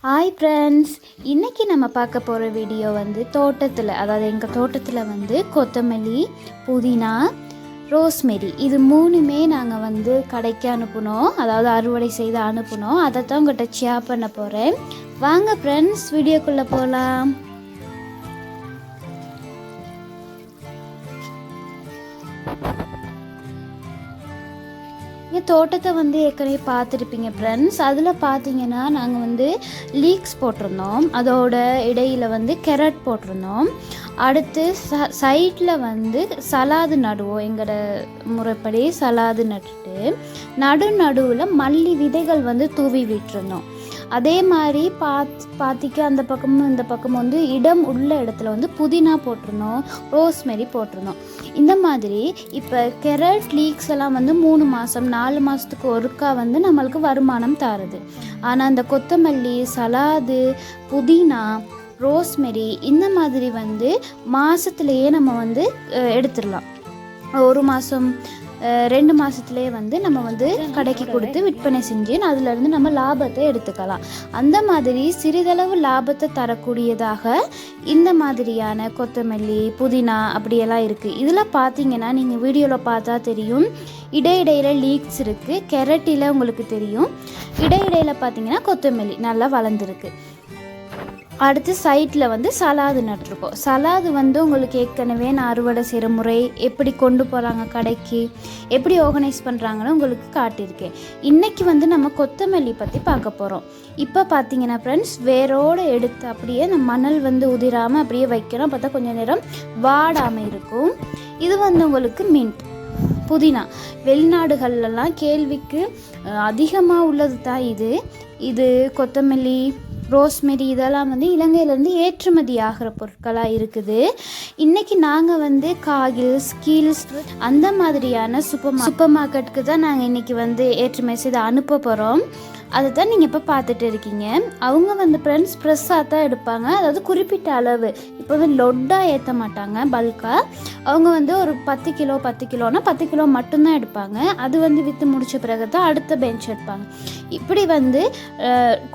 Hi friends, இன்றைக்கி நம்ம பார்க்க போகிற வீடியோ வந்து தோட்டத்தில், அதாவது எங்கள் தோட்டத்தில் வந்து கொத்தமல்லி, புதினா, ரோஸ்மெரி இது மூணுமே நாங்கள் வந்து கடைக்கு அனுப்பினோம். அதாவது அறுவடை செய்து அனுப்பினோம். அதை தான் உங்கள்கிட்ட ஷேர் பண்ண போகிறேன். வாங்க ஃப்ரெண்ட்ஸ், வீடியோக்குள்ளே போகலாம். தோட்டத்தை வந்து ஏற்கனவே பார்த்துருப்பீங்க ஃப்ரெண்ட்ஸ். அதில் பார்த்தீங்கன்னா நாங்கள் வந்து லீக்ஸ் போட்டிருந்தோம். அதோட இடையில் வந்து கேரட் போட்டிருந்தோம். அடுத்து சைடில் வந்து சலாது நடுவோம். எங்களோட முறைப்படி சலாது நட்டுட்டு நடுவில் மல்லி விதைகள் வந்து தூவி விட்டுருந்தோம். அதே மாதிரி பாத்திக்கு அந்த பக்கமும் இந்த பக்கமும் வந்து இடம் உள்ள இடத்துல வந்து புதினா போட்டிருந்தோம், ரோஸ்மெரி போட்டிருந்தோம். இந்த மாதிரி இப்போ கேரட் லீக்ஸ் எல்லாம் வந்து 3 மாதம் 4 மாதத்துக்கு ஒருக்கா வந்து நம்மளுக்கு வருமானம் தருது. ஆனால் அந்த கொத்தமல்லி, சலாது, புதினா, ரோஸ்மெரி இந்த மாதிரி வந்து மாதத்துலேயே நம்ம வந்து எடுத்துடலாம். 1 மாதம் 2 மாதத்துலேயே வந்து நம்ம வந்து கடைக்கு கொடுத்து விற்பனை செஞ்சு அதிலேருந்து நம்ம லாபத்தை எடுத்துக்கலாம். அந்த மாதிரி சிறிதளவு லாபத்தை தரக்கூடியதாக இந்த மாதிரியான கொத்தமல்லி, புதினா அப்படியெல்லாம் இருக்குது. இதில் பார்த்தீங்கன்னா நீங்கள் வீடியோவில் பார்த்தா தெரியும், இடையிடையில் லீக்ஸ் இருக்குது. கேரட்டில் உங்களுக்கு தெரியும், இடையிடையில் பார்த்தீங்கன்னா கொத்தமல்லி நல்லா வளர்ந்துருக்கு. அடுத்து சைட்டில் வந்து சலாது நட்டுருக்கோம். சலாது வந்து உங்களுக்கு ஏற்கனவே நான் அறுவடை செய்கிற முறை, எப்படி கொண்டு போகிறாங்க கடைக்கு, எப்படி ஆர்கனைஸ் பண்ணுறாங்கன்னு உங்களுக்கு காட்டியிருக்கேன். இன்றைக்கி வந்து நம்ம கொத்தமல்லி பற்றி பார்க்க போகிறோம். இப்போ பார்த்தீங்கன்னா ஃப்ரெண்ட்ஸ், வேரோடு எடுத்து அப்படியே அந்த மணல் வந்து உதிராமல் அப்படியே வைக்கிறோம். பார்த்தா கொஞ்சம் நேரம் வாடாமல் இருக்கும். இது வந்து உங்களுக்கு மின்ட், புதினா. வெளிநாடுகள்லாம் கேள்விக்கு அதிகமாக உள்ளது தான் இது கொத்தமல்லி, ரோஸ்மெரி இதெல்லாம் வந்து இலங்கையிலேருந்து ஏற்றுமதி ஆகிற பொருட்களாக இருக்குது. இன்றைக்கி நாங்கள் வந்து காகில்ஸ், கீல்ஸ் அந்த மாதிரியான சூப்பர் மார்க்கெட்டுக்கு தான் நாங்கள் இன்றைக்கி வந்து ஏற்றுமதி செய்து அனுப்ப போகிறோம். அதை தான் நீங்கள் இப்போ பார்த்துட்டு இருக்கீங்க. அவங்க வந்து ஃப்ரெஷ்ஷாக தான் எடுப்பாங்க. அதாவது குறிப்பிட்ட அளவு, இப்போ வந்து லொட்டாக ஏற்ற மாட்டாங்க, பல்காக. அவங்க வந்து ஒரு 10 கிலோனா 10 கிலோ மட்டும்தான் எடுப்பாங்க. அது வந்து விற்று முடித்த பிறகு தான் அடுத்த பெஞ்ச் எடுப்பாங்க. இப்படி வந்து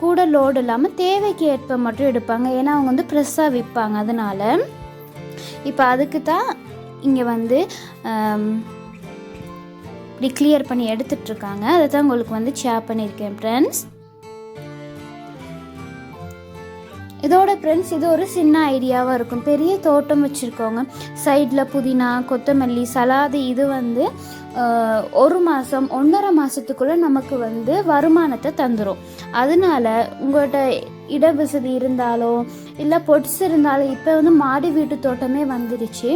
கூட லோடு இல்லாமல் தேவைக்கு ஏற்ப மட்டும் எடுப்பாங்க. ஏன்னா அவங்க வந்து ஃப்ரெஷ்ஷாக விற்பாங்க. அதனால் இப்போ அதுக்கு தான் இங்கே வந்து இப்படி கிளியர் பண்ணி எடுத்துகிட்ருக்காங்க. அதை தான் உங்களுக்கு வந்து ஷேர் பண்ணியிருக்கேன் ஃப்ரெண்ட்ஸ். இதோட ஃப்ரெண்ட்ஸ், இது ஒரு சின்ன ஐடியாவாக இருக்கும். பெரிய தோட்டம் வச்சுருக்கோங்க, சைடில் புதினா, கொத்தமல்லி, சலாது இது வந்து 1 மாதம் 1.5 மாதத்துக்குள்ளே நமக்கு வந்து வருமானத்தை தந்துடும். அதனால் உங்கள்கிட்ட இட வசதி இருந்தாலோ இல்லை பொட்ஸ் இருந்தாலும், இப்போ வந்து மாடி வீட்டு தோட்டமே வந்துடுச்சு.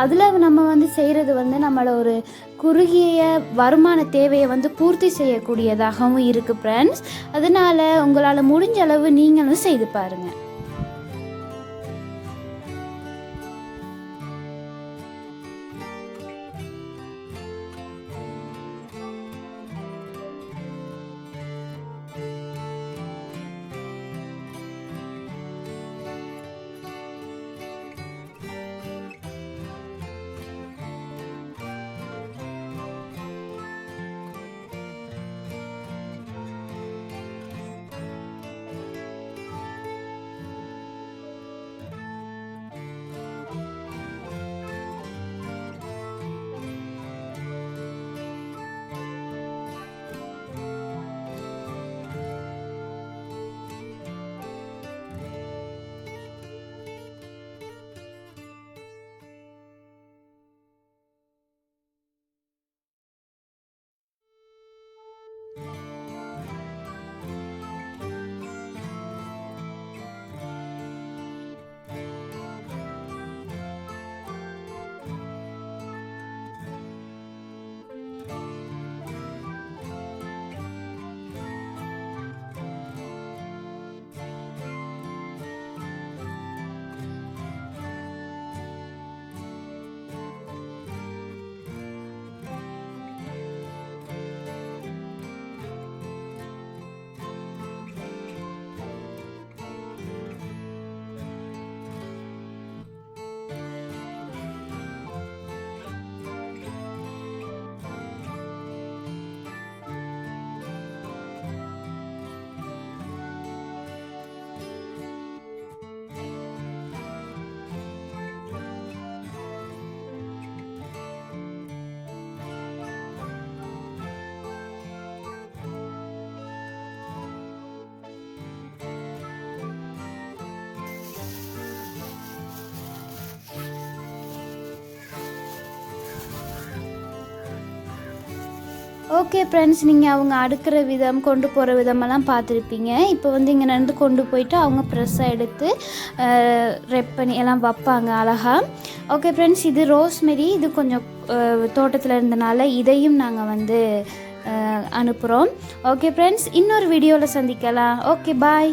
அதில் நம்ம வந்து செய்கிறது வந்து நம்மளோட ஒரு குறுகிய வருமான தேவையை வந்து பூர்த்தி செய்யக்கூடியதாகவும் இருக்குது ஃப்ரெண்ட்ஸ். அதனால் உங்களால் முடிஞ்ச அளவு நீங்களும் செய்து பாருங்கள். ஓகே ஃப்ரெண்ட்ஸ், நீங்கள் அவங்க அடுக்கிற விதம் கொண்டு போகிற விதமெல்லாம் பார்த்துருப்பீங்க. இப்போ வந்து இங்கே நடந்து கொண்டு போயிட்டு அவங்க ப்ரெஸ்ஸை எடுத்து ரெப் பண்ணி எல்லாம் வைப்பாங்க அழகாக. ஓகே ஃப்ரெண்ட்ஸ், இது ரோஸ்மெரி. இது கொஞ்சம் தோட்டத்தில் இருந்தனால இதையும் நாங்கள் வந்து அனுப்புகிறோம். ஓகே ஃப்ரெண்ட்ஸ், இன்னொரு வீடியோவில் சந்திக்கலாம். Okay bye.